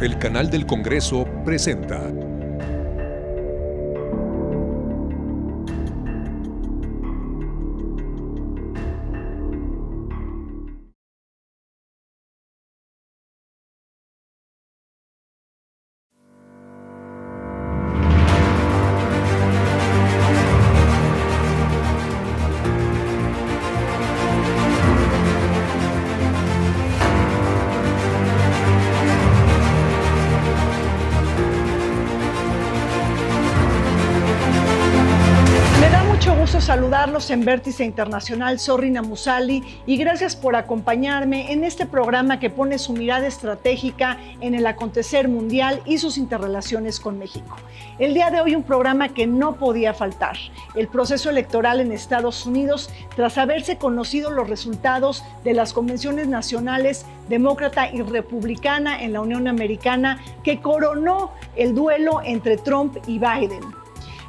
El Canal del Congreso presenta. Saludarlos en Vértice Internacional, soy Rina Musali y gracias por acompañarme en este programa que pone su mirada estratégica en el acontecer mundial y sus interrelaciones con México. El día de hoy un programa que no podía faltar, el proceso electoral en Estados Unidos tras haberse conocido los resultados de las convenciones nacionales demócrata y republicana en la Unión Americana que coronó el duelo entre Trump y Biden.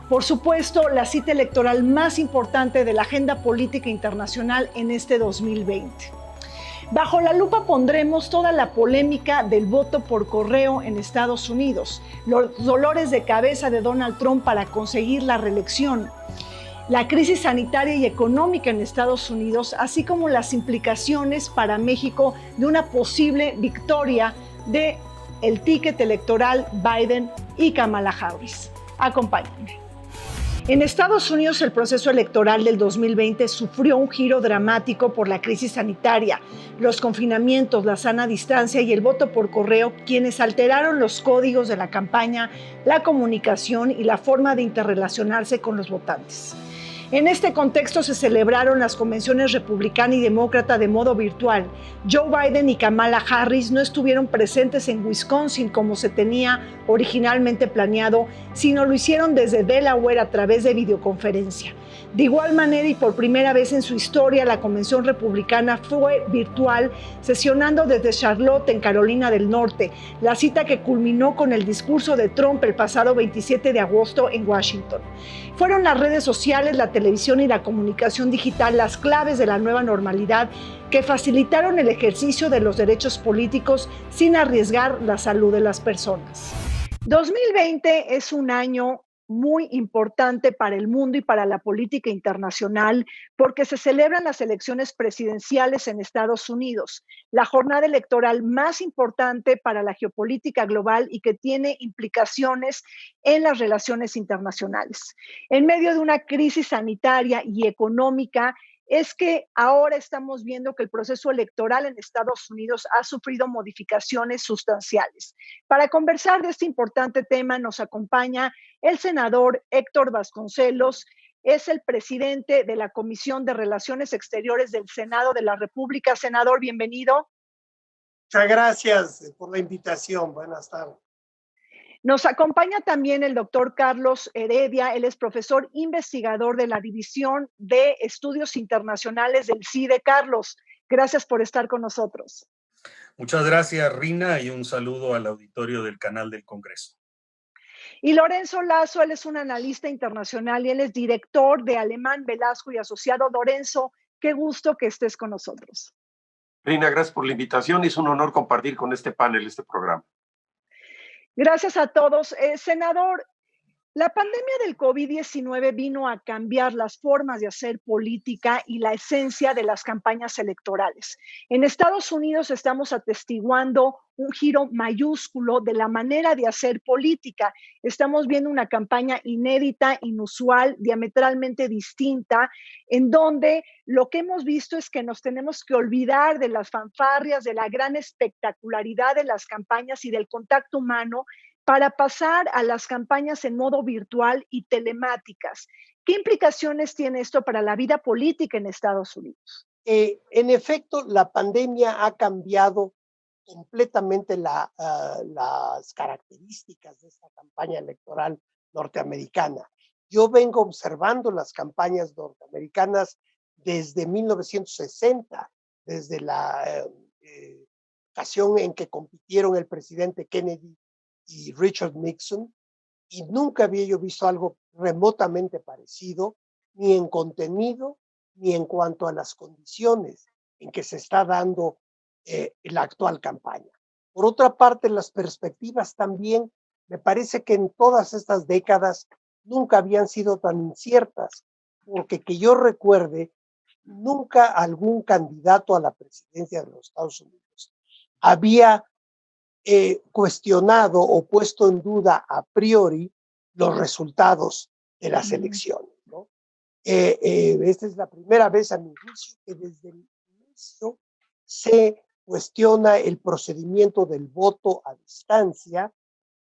Por supuesto, la cita electoral más importante de la agenda política internacional en este 2020. Bajo la lupa pondremos toda la polémica del voto por correo en Estados Unidos, los dolores de cabeza de Donald Trump para conseguir la reelección, la crisis sanitaria y económica en Estados Unidos, así como las implicaciones para México de una posible victoria del ticket electoral Biden y Kamala Harris. Acompáñenme. En Estados Unidos, el proceso electoral del 2020 sufrió un giro dramático por la crisis sanitaria, los confinamientos, la sana distancia y el voto por correo, quienes alteraron los códigos de la campaña, la comunicación y la forma de interrelacionarse con los votantes. En este contexto se celebraron las convenciones republicana y demócrata de modo virtual. Joe Biden y Kamala Harris no estuvieron presentes en Wisconsin como se tenía originalmente planeado, sino lo hicieron desde Delaware a través de videoconferencia. De igual manera y por primera vez en su historia, la convención republicana fue virtual, sesionando desde Charlotte, en Carolina del Norte, la cita que culminó con el discurso de Trump el pasado 27 de agosto en Washington. Fueron las redes sociales, la televisión y la comunicación digital las claves de la nueva normalidad que facilitaron el ejercicio de los derechos políticos sin arriesgar la salud de las personas. 2020 es un año muy importante para el mundo y para la política internacional porque se celebran las elecciones presidenciales en Estados Unidos, la jornada electoral más importante para la geopolítica global y que tiene implicaciones en las relaciones internacionales. En medio de una crisis sanitaria y económica, es que ahora estamos viendo que el proceso electoral en Estados Unidos ha sufrido modificaciones sustanciales. Para conversar de este importante tema nos acompaña el senador Héctor Vasconcelos, es el presidente de la Comisión de Relaciones Exteriores del Senado de la República. Senador, bienvenido. Muchas gracias por la invitación. Buenas tardes. Nos acompaña también el doctor Carlos Heredia, él es profesor investigador de la División de Estudios Internacionales del CIDE. Carlos, gracias por estar con nosotros. Muchas gracias, Rina, y un saludo al auditorio del Canal del Congreso. Y Lorenzo Lazo, él es un analista internacional y él es director de Alemán, Velasco y Asociado. Lorenzo, qué gusto que estés con nosotros. Rina, gracias por la invitación. Es un honor compartir con este panel este programa. Gracias a todos. Senador, la pandemia del COVID-19 vino a cambiar las formas de hacer política y la esencia de las campañas electorales. En Estados Unidos estamos atestiguando un giro mayúsculo de la manera de hacer política. Estamos viendo una campaña inédita, inusual, diametralmente distinta, en donde lo que hemos visto es que nos tenemos que olvidar de las fanfarrias, de la gran espectacularidad de las campañas y del contacto humano para pasar a las campañas en modo virtual y telemáticas. ¿Qué implicaciones tiene esto para la vida política en Estados Unidos? En efecto, la pandemia ha cambiado completamente las características de esta campaña electoral norteamericana. Yo vengo observando las campañas norteamericanas desde 1960, desde la ocasión en que compitieron el presidente Kennedy y Richard Nixon, y nunca había yo visto algo remotamente parecido, ni en contenido, ni en cuanto a las condiciones en que se está dando la actual campaña. Por otra parte, las perspectivas también, me parece que en todas estas décadas nunca habían sido tan inciertas, porque que yo recuerde, nunca algún candidato a la presidencia de los Estados Unidos había cuestionado o puesto en duda a priori los resultados de las elecciones, ¿no? Esta es la primera vez, a mi juicio, que desde el inicio se cuestiona el procedimiento del voto a distancia,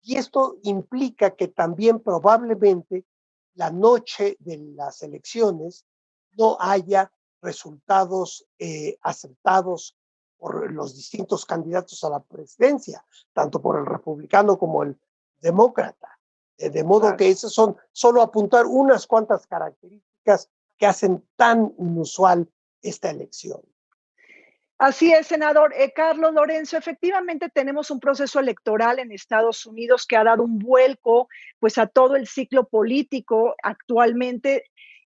y esto implica que también probablemente la noche de las elecciones no haya resultados aceptados por los distintos candidatos a la presidencia, tanto por el republicano como el demócrata. De modo que esas son solo apuntar unas cuantas características que hacen tan inusual esta elección. Así es, senador. Carlos Lorenzo, efectivamente tenemos un proceso electoral en Estados Unidos que ha dado un vuelco pues, a todo el ciclo político actualmente.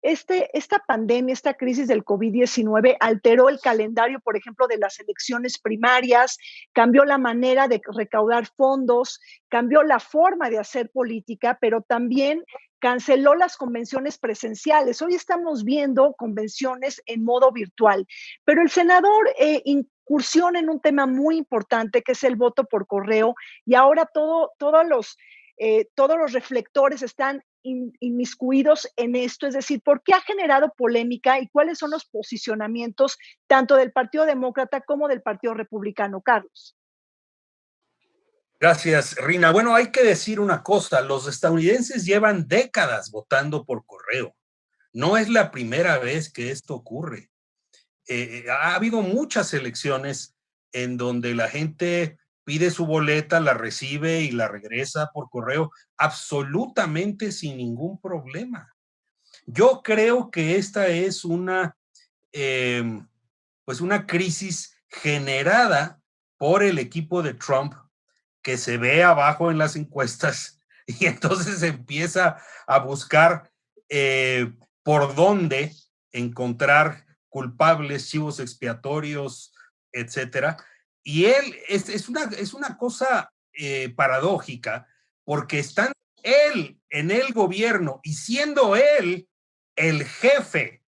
Esta pandemia, esta crisis del COVID-19 alteró el calendario, por ejemplo, de las elecciones primarias, cambió la manera de recaudar fondos, cambió la forma de hacer política, pero también canceló las convenciones presenciales. Hoy estamos viendo convenciones en modo virtual, pero el senador incursiona en un tema muy importante que es el voto por correo y ahora todos los reflectores están inmiscuidos en esto, es decir, ¿por qué ha generado polémica y cuáles son los posicionamientos tanto del Partido Demócrata como del Partido Republicano, Carlos? Gracias, Rina. Bueno, hay que decir una cosa, los estadounidenses llevan décadas votando por correo. No es la primera vez que esto ocurre. Ha habido muchas elecciones en donde la gente pide su boleta, la recibe y la regresa por correo absolutamente sin ningún problema. Yo creo que esta es pues una crisis generada por el equipo de Trump que se ve abajo en las encuestas y entonces empieza a buscar por dónde encontrar culpables, chivos expiatorios, etcétera. Y él es una cosa paradójica, porque estando él en el gobierno y siendo él el jefe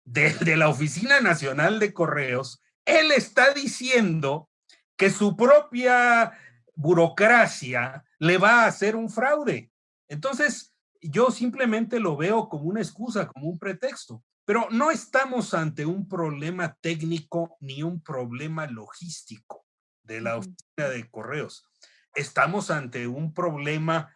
de la Oficina Nacional de Correos, él está diciendo que su propia burocracia le va a hacer un fraude. Entonces, yo simplemente lo veo como una excusa, como un pretexto. Pero no estamos ante un problema técnico ni un problema logístico de la Oficina de Correos. Estamos ante un problema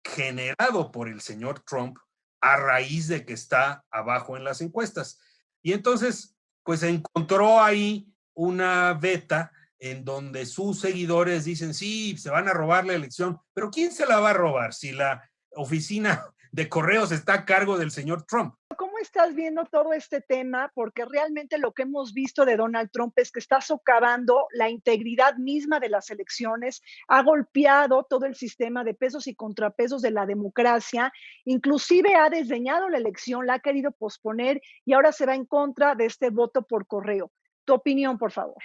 generado por el señor Trump a raíz de que está abajo en las encuestas. Y entonces, pues encontró ahí una beta en donde sus seguidores dicen, sí, se van a robar la elección, pero ¿quién se la va a robar si la Oficina de Correos está a cargo del señor Trump? ¿Cómo estás viendo todo este tema? Porque realmente lo que hemos visto de Donald Trump es que está socavando la integridad misma de las elecciones, ha golpeado todo el sistema de pesos y contrapesos de la democracia, inclusive ha desdeñado la elección, la ha querido posponer y ahora se va en contra de este voto por correo. Tu opinión, por favor.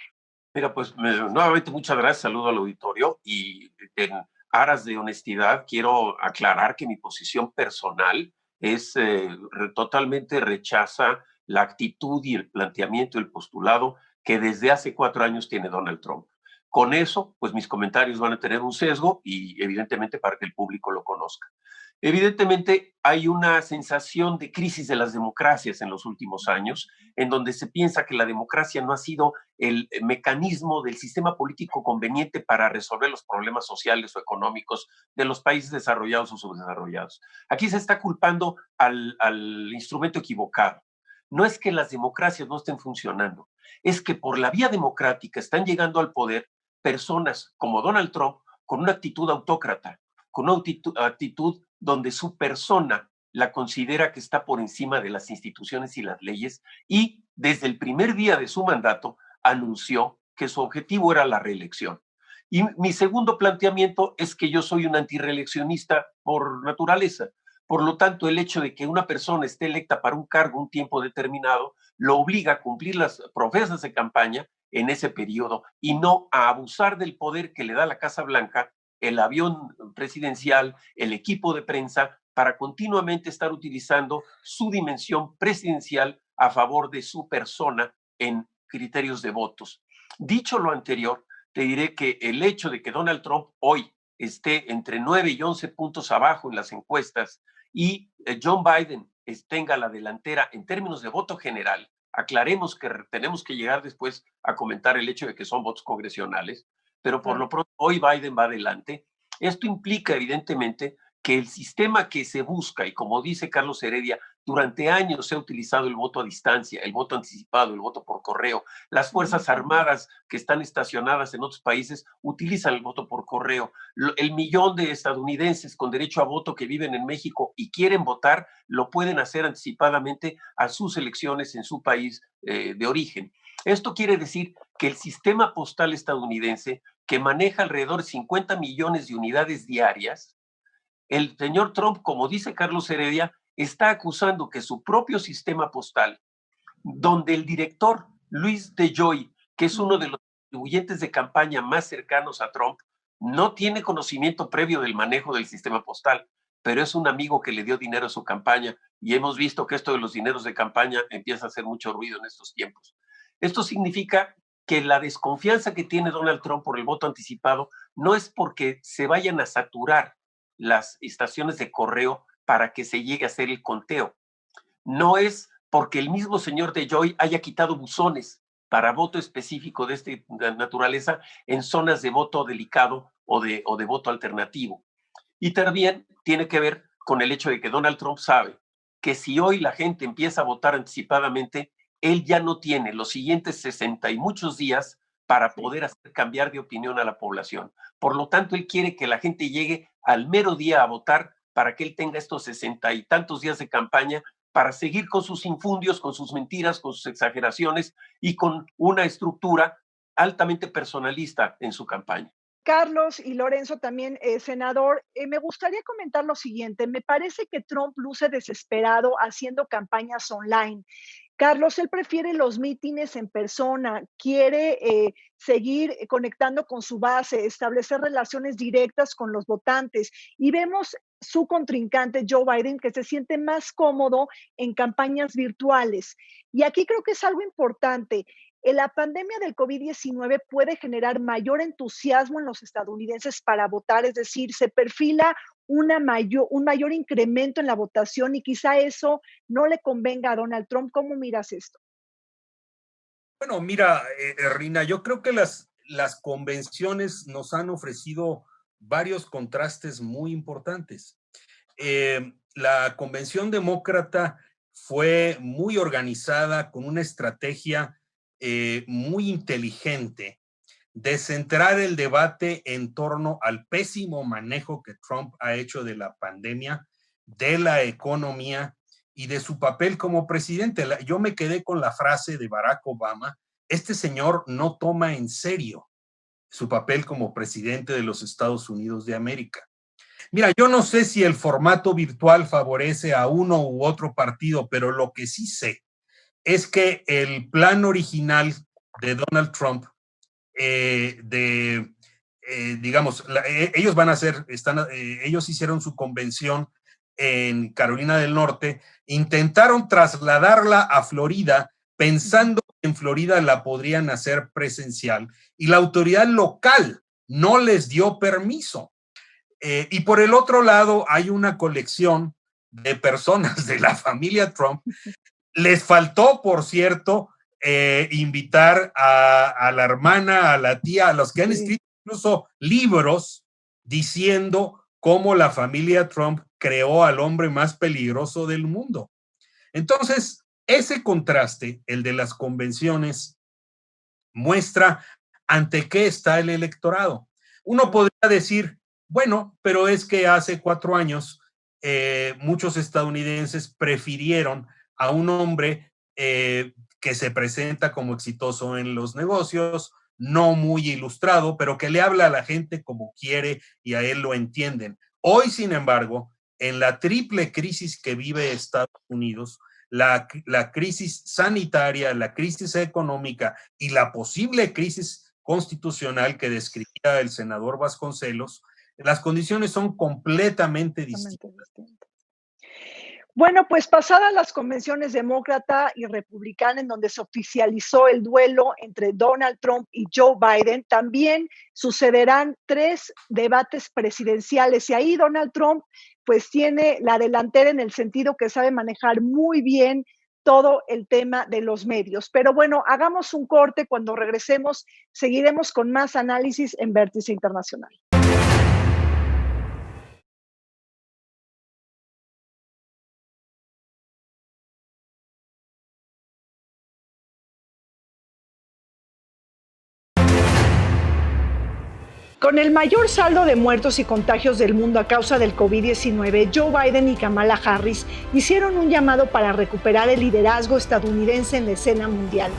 Mira, pues nuevamente muchas gracias, saludo al auditorio y en aras de honestidad quiero aclarar que mi posición personal es totalmente rechaza la actitud y el planteamiento, el postulado que desde hace 4 años tiene Donald Trump. Con eso, pues mis comentarios van a tener un sesgo y evidentemente para que el público lo conozca. Evidentemente hay una sensación de crisis de las democracias en los últimos años, en donde se piensa que la democracia no ha sido el mecanismo del sistema político conveniente para resolver los problemas sociales o económicos de los países desarrollados o subdesarrollados. Aquí se está culpando al instrumento equivocado. No es que las democracias no estén funcionando, es que por la vía democrática están llegando al poder personas como Donald Trump con una actitud autócrata, con una actitud donde su persona la considera que está por encima de las instituciones y las leyes, y desde el primer día de su mandato anunció que su objetivo era la reelección. Y mi segundo planteamiento es que yo soy un antireeleccionista por naturaleza. Por lo tanto, el hecho de que una persona esté electa para un cargo un tiempo determinado lo obliga a cumplir las promesas de campaña en ese periodo y no a abusar del poder que le da la Casa Blanca, el avión presidencial, el equipo de prensa, para continuamente estar utilizando su dimensión presidencial a favor de su persona en criterios de votos. Dicho lo anterior, te diré que el hecho de que Donald Trump hoy esté entre 9 y 11 puntos abajo en las encuestas y John Biden tenga la delantera en términos de voto general, aclaremos que tenemos que llegar después a comentar el hecho de que son votos congresionales, pero por lo pronto hoy Biden va adelante. Esto implica evidentemente que el sistema que se busca, y como dice Carlos Heredia, durante años se ha utilizado el voto a distancia, el voto anticipado, el voto por correo. Las Fuerzas Armadas que están estacionadas en otros países utilizan el voto por correo. El millón de estadounidenses con derecho a voto que viven en México y quieren votar, lo pueden hacer anticipadamente a sus elecciones en su país de origen. Esto quiere decir que el sistema postal estadounidense, que maneja alrededor de 50 millones de unidades diarias, el señor Trump, como dice Carlos Heredia, está acusando que su propio sistema postal, donde el director Luis DeJoy, que es uno de los contribuyentes de campaña más cercanos a Trump, no tiene conocimiento previo del manejo del sistema postal, pero es un amigo que le dio dinero a su campaña y hemos visto que esto de los dineros de campaña empieza a hacer mucho ruido en estos tiempos. Esto significa que la desconfianza que tiene Donald Trump por el voto anticipado no es porque se vayan a saturar las estaciones de correo para que se llegue a hacer el conteo. No es porque el mismo señor DeJoy haya quitado buzones para voto específico de esta naturaleza en zonas de voto delicado o de voto alternativo. Y también tiene que ver con el hecho de que Donald Trump sabe que si hoy la gente empieza a votar anticipadamente, él ya no tiene los siguientes 60 y muchos días para poder hacer cambiar de opinión a la población. Por lo tanto, él quiere que la gente llegue al mero día a votar para que él tenga estos 60 y tantos días de campaña para seguir con sus infundios, con sus mentiras, con sus exageraciones y con una estructura altamente personalista en su campaña. Carlos y Lorenzo también, senador, me gustaría comentar lo siguiente. Me parece que Trump luce desesperado haciendo campañas online. Carlos, él prefiere los mítines en persona, quiere seguir conectando con su base, establecer relaciones directas con los votantes y vemos su contrincante Joe Biden que se siente más cómodo en campañas virtuales. Y aquí creo que es algo importante. La pandemia del COVID-19 puede generar mayor entusiasmo en los estadounidenses para votar, es decir, se perfila un mayor incremento en la votación y quizá eso no le convenga a Donald Trump. ¿Cómo miras esto? Bueno, mira, Rina, yo creo que las convenciones nos han ofrecido varios contrastes muy importantes. La convención demócrata fue muy organizada, con una estrategia muy inteligente de centrar el debate en torno al pésimo manejo que Trump ha hecho de la pandemia, de la economía y de su papel como presidente. Yo me quedé con la frase de Barack Obama: este señor no toma en serio su papel como presidente de los Estados Unidos de América. Mira, yo no sé si el formato virtual favorece a uno u otro partido, pero lo que sí sé es que el plan original de Donald Trump, digamos, ellos van a hacer, ellos hicieron su convención en Carolina del Norte, intentaron trasladarla a Florida pensando que en Florida la podrían hacer presencial y la autoridad local no les dio permiso. Y por el otro lado hay una colección de personas de la familia Trump. Les faltó, por cierto, invitar a la hermana, a la tía, a los que han escrito incluso libros diciendo cómo la familia Trump creó al hombre más peligroso del mundo. Entonces, ese contraste, el de las convenciones, muestra ante qué está el electorado. Uno podría decir, bueno, pero es que hace 4 años muchos estadounidenses prefirieron a un hombre que se presenta como exitoso en los negocios, no muy ilustrado, pero que le habla a la gente como quiere y a él lo entienden. Hoy, sin embargo, en la triple crisis que vive Estados Unidos, la crisis sanitaria, la crisis económica y la posible crisis constitucional que describía el senador Vasconcelos, las condiciones son completamente distintas. Bueno, pues pasadas las convenciones demócrata y republicana en donde se oficializó el duelo entre Donald Trump y Joe Biden, también sucederán 3 debates presidenciales y ahí Donald Trump pues tiene la delantera en el sentido que sabe manejar muy bien todo el tema de los medios. Pero bueno, hagamos un corte, cuando regresemos seguiremos con más análisis en Vértice Internacional. Con el mayor saldo de muertos y contagios del mundo a causa del COVID-19, Joe Biden y Kamala Harris hicieron un llamado para recuperar el liderazgo estadounidense en la escena mundial.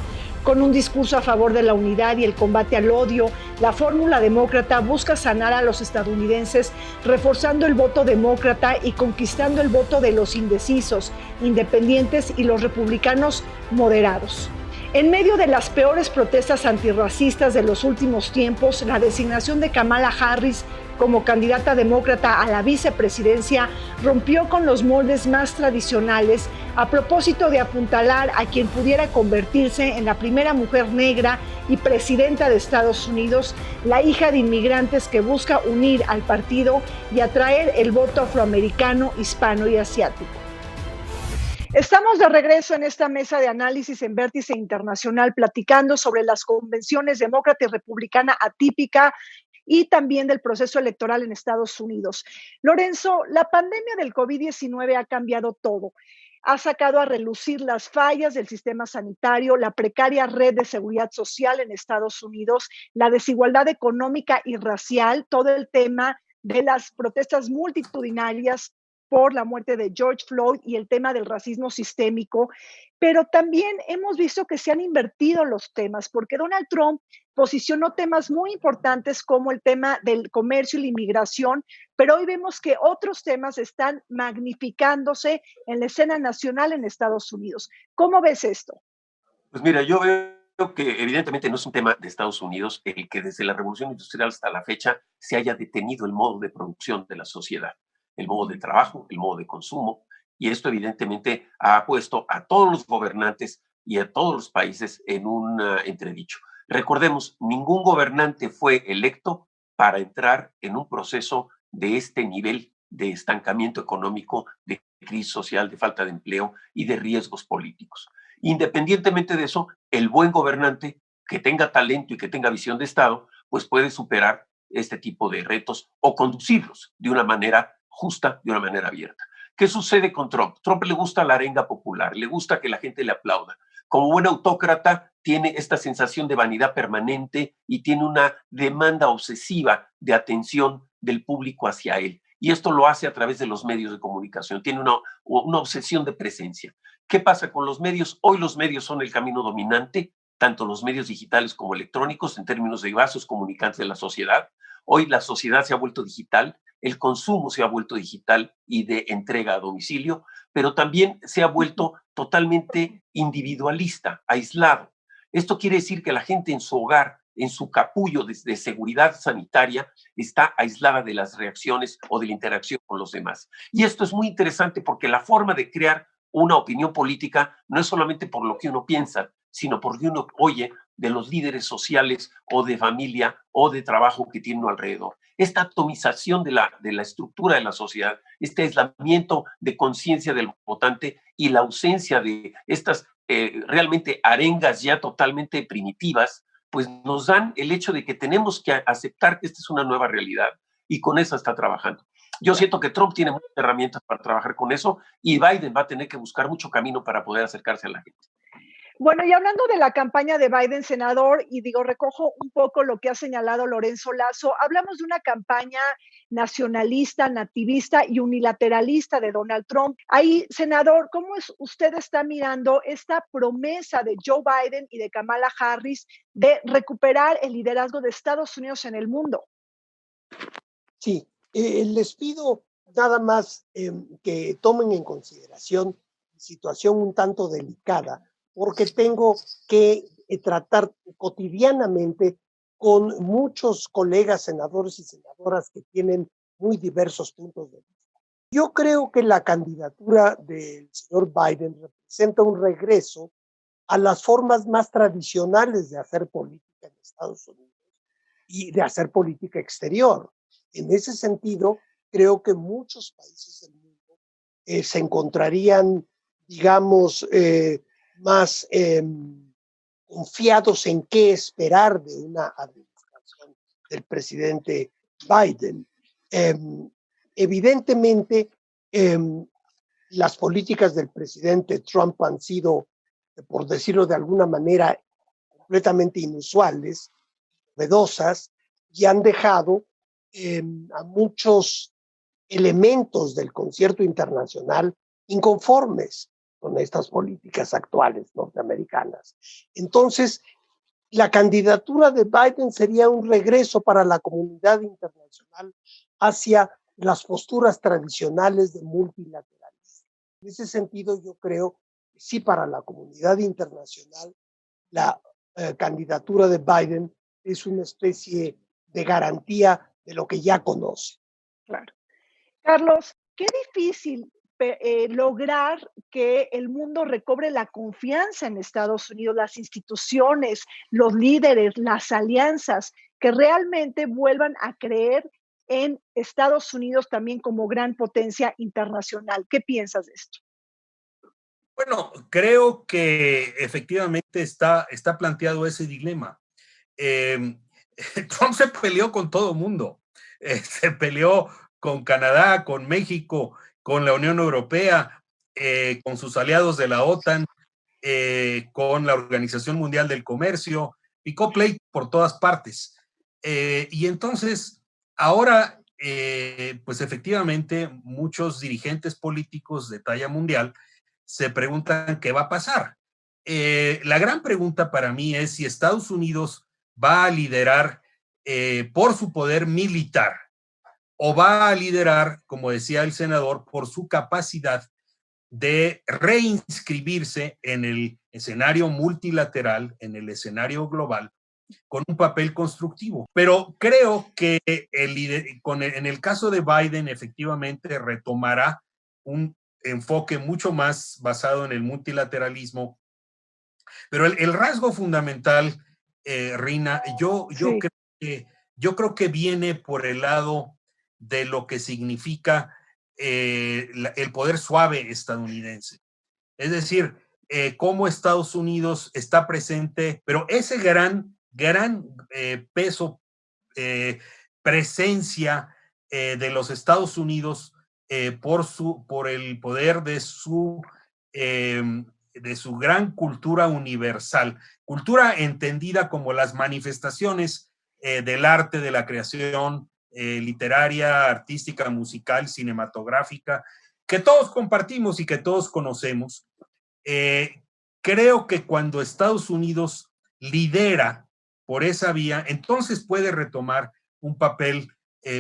Con un discurso a favor de la unidad y el combate al odio, la fórmula demócrata busca sanar a los estadounidenses, reforzando el voto demócrata y conquistando el voto de los indecisos, independientes y los republicanos moderados. En medio de las peores protestas antirracistas de los últimos tiempos, la designación de Kamala Harris como candidata demócrata a la vicepresidencia rompió con los moldes más tradicionales a propósito de apuntalar a quien pudiera convertirse en la primera mujer negra y presidenta de Estados Unidos, la hija de inmigrantes que busca unir al partido y atraer el voto afroamericano, hispano y asiático. Estamos de regreso en esta mesa de análisis en Vértice Internacional platicando sobre las convenciones demócrata y republicana atípica y también del proceso electoral en Estados Unidos. Lorenzo, la pandemia del COVID-19 ha cambiado todo. Ha sacado a relucir las fallas del sistema sanitario, la precaria red de seguridad social en Estados Unidos, la desigualdad económica y racial, todo el tema de las protestas multitudinarias por la muerte de George Floyd y el tema del racismo sistémico, pero también hemos visto que se han invertido los temas, porque Donald Trump posicionó temas muy importantes como el tema del comercio y la inmigración, pero hoy vemos que otros temas están magnificándose en la escena nacional en Estados Unidos. ¿Cómo ves esto? Pues mira, yo veo que evidentemente no es un tema de Estados Unidos el que desde la Revolución Industrial hasta la fecha se haya detenido el modo de producción de la sociedad, el modo de trabajo, el modo de consumo, y esto evidentemente ha puesto a todos los gobernantes y a todos los países en un entredicho. Recordemos, ningún gobernante fue electo para entrar en un proceso de este nivel de estancamiento económico, de crisis social, de falta de empleo y de riesgos políticos. Independientemente de eso, el buen gobernante que tenga talento y que tenga visión de Estado, pues puede superar este tipo de retos o conducirlos de una manera justa, de una manera abierta. ¿Qué sucede con Trump? Trump le gusta la arenga popular, le gusta que la gente le aplauda. Como buen autócrata, tiene esta sensación de vanidad permanente y tiene una demanda obsesiva de atención del público hacia él. Y esto lo hace a través de los medios de comunicación. Tiene una obsesión de presencia. ¿Qué pasa con los medios? Hoy los medios son el camino dominante, tanto los medios digitales como electrónicos, en términos de vasos comunicantes de la sociedad. Hoy la sociedad se ha vuelto digital, el consumo se ha vuelto digital y de entrega a domicilio, pero también se ha vuelto totalmente individualista, aislado. Esto quiere decir que la gente en su hogar, en su capullo de seguridad sanitaria, está aislada de las reacciones o de la interacción con los demás. Y esto es muy interesante porque la forma de crear una opinión política no es solamente por lo que uno piensa, sino por lo que uno oye de los líderes sociales o de familia o de trabajo que tiene uno alrededor. Esta atomización de la estructura de la sociedad, este aislamiento de conciencia del votante y la ausencia de estas realmente arengas ya totalmente primitivas, pues nos dan el hecho de que tenemos que aceptar que esta es una nueva realidad y con esa está trabajando. Yo siento que Trump tiene muchas herramientas para trabajar con eso y Biden va a tener que buscar mucho camino para poder acercarse a la gente. Bueno, y hablando de la campaña de Biden, senador, y digo, recojo un poco lo que ha señalado Lorenzo Lazo, hablamos de una campaña nacionalista, nativista y unilateralista de Donald Trump. Ahí, senador, ¿cómo usted está mirando esta promesa de Joe Biden y de Kamala Harris de recuperar el liderazgo de Estados Unidos en el mundo? Sí, les pido nada más que tomen en consideración situación un tanto delicada, porque tengo que tratar cotidianamente con muchos colegas senadores y senadoras que tienen muy diversos puntos de vista. Yo creo que la candidatura del señor Biden representa un regreso a las formas más tradicionales de hacer política en Estados Unidos y de hacer política exterior. En ese sentido, creo que muchos países del mundo se encontrarían, digamos, más confiados en qué esperar de una administración del presidente Biden. Evidentemente, las políticas del presidente Trump han sido, por decirlo de alguna manera, completamente inusuales, novedosas, y han dejado a muchos elementos del concierto internacional inconformes con estas políticas actuales norteamericanas. Entonces, la candidatura de Biden sería un regreso para la comunidad internacional hacia las posturas tradicionales de multilateralismo. En ese sentido, yo creo que sí, para la comunidad internacional, la candidatura de Biden es una especie de garantía de lo que ya conoce. Claro. Carlos, qué difícil lograr que el mundo recobre la confianza en Estados Unidos, las instituciones, los líderes, las alianzas, que realmente vuelvan a creer en Estados Unidos también como gran potencia internacional. ¿Qué piensas de esto? Bueno, creo que efectivamente está planteado ese dilema. Trump se peleó con todo el mundo. Se peleó con Canadá, con México, con la Unión Europea, con sus aliados de la OTAN, con la Organización Mundial del Comercio, picó pleito por todas partes. Y entonces, ahora, pues efectivamente, muchos dirigentes políticos de talla mundial se preguntan qué va a pasar. La gran pregunta para mí es si Estados Unidos va a liderar por su poder militar o va a liderar, como decía el senador, por su capacidad de reinscribirse en el escenario multilateral, en el escenario global, con un papel constructivo. Pero creo que en el caso de Biden efectivamente retomará un enfoque mucho más basado en el multilateralismo. Pero el rasgo fundamental, Rina, Sí. yo creo que viene por el lado de lo que significa el poder suave estadounidense. Es decir, cómo Estados Unidos está presente, pero ese gran peso, presencia de los Estados Unidos por el poder de su gran cultura universal, cultura entendida como las manifestaciones del arte, de la creación literaria, artística, musical, cinematográfica, que todos compartimos y que todos conocemos. Creo que cuando Estados Unidos lidera por esa vía, entonces puede retomar un papel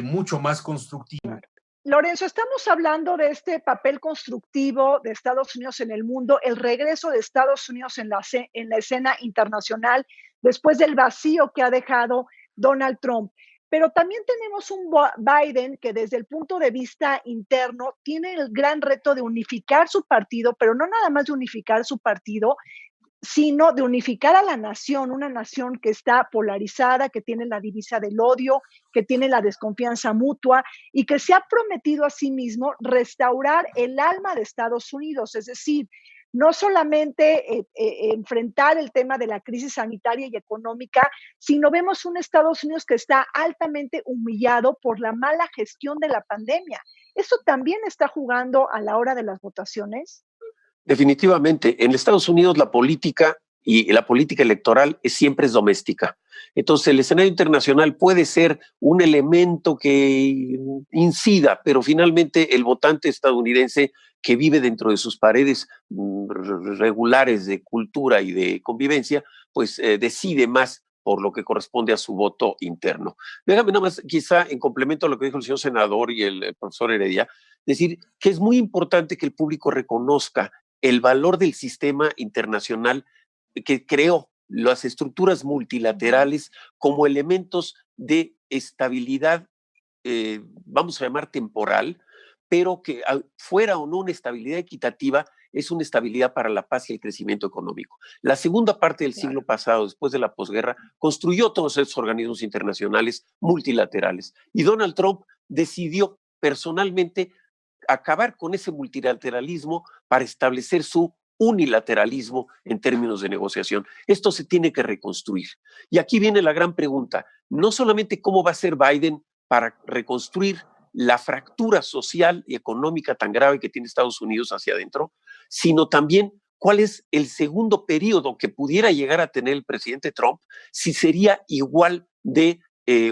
mucho más constructivo. Lorenzo, estamos hablando de este papel constructivo de Estados Unidos en el mundo, el regreso de Estados Unidos en la escena internacional después del vacío que ha dejado Donald Trump. Pero también tenemos un Biden que desde el punto de vista interno tiene el gran reto de unificar su partido, pero no nada más de unificar su partido, sino de unificar a la nación, una nación que está polarizada, que tiene la divisa del odio, que tiene la desconfianza mutua y que se ha prometido a sí mismo restaurar el alma de Estados Unidos, es decir, no solamente enfrentar el tema de la crisis sanitaria y económica, sino vemos un Estados Unidos que está altamente humillado por la mala gestión de la pandemia. ¿Eso también está jugando a la hora de las votaciones? Definitivamente, en Estados Unidos la política y la política electoral siempre es doméstica. Entonces el escenario internacional puede ser un elemento que incida, pero finalmente el votante estadounidense que vive dentro de sus paredes regulares de cultura y de convivencia, pues decide más por lo que corresponde a su voto interno. Déjame nada más, quizá en complemento a lo que dijo el señor senador y el profesor Heredia, decir que es muy importante que el público reconozca el valor del sistema internacional que creó las estructuras multilaterales como elementos de estabilidad, vamos a llamar temporal, pero que fuera o no una estabilidad equitativa, es una estabilidad para la paz y el crecimiento económico. La segunda parte del siglo pasado, después de la posguerra, construyó todos esos organismos internacionales multilaterales. Y Donald Trump decidió personalmente acabar con ese multilateralismo para establecer su unilateralismo en términos de negociación. Esto se tiene que reconstruir. Y aquí viene la gran pregunta, no solamente cómo va a ser Biden para reconstruir la fractura social y económica tan grave que tiene Estados Unidos hacia adentro, sino también cuál es el segundo periodo que pudiera llegar a tener el presidente Trump, si sería igual de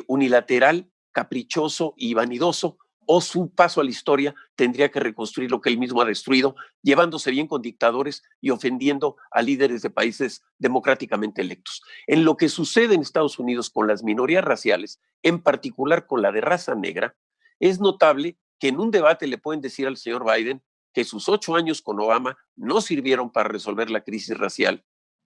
unilateral, caprichoso y vanidoso, o su paso a la historia tendría que reconstruir lo que él mismo ha destruido, llevándose bien con dictadores y ofendiendo a líderes de países democráticamente electos. En lo que sucede en Estados Unidos con las minorías raciales, en particular con la de raza negra, es notable que en un debate le pueden decir al señor Biden que sus 8 años con Obama no sirvieron para resolver la crisis racial,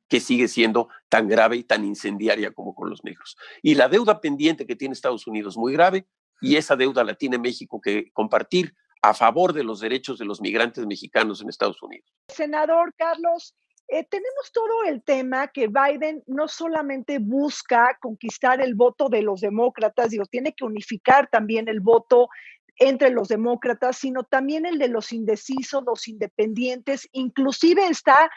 que sigue siendo tan grave y tan incendiaria como con los negros. Y la deuda pendiente que tiene Estados Unidos muy grave, y esa deuda la tiene México que compartir a favor de los derechos de los migrantes mexicanos en Estados Unidos. Senador Carlos, tenemos todo el tema que Biden no solamente busca conquistar el voto de los demócratas, digo, tiene que unificar también el voto entre los demócratas, sino también el de los indecisos, los independientes, inclusive está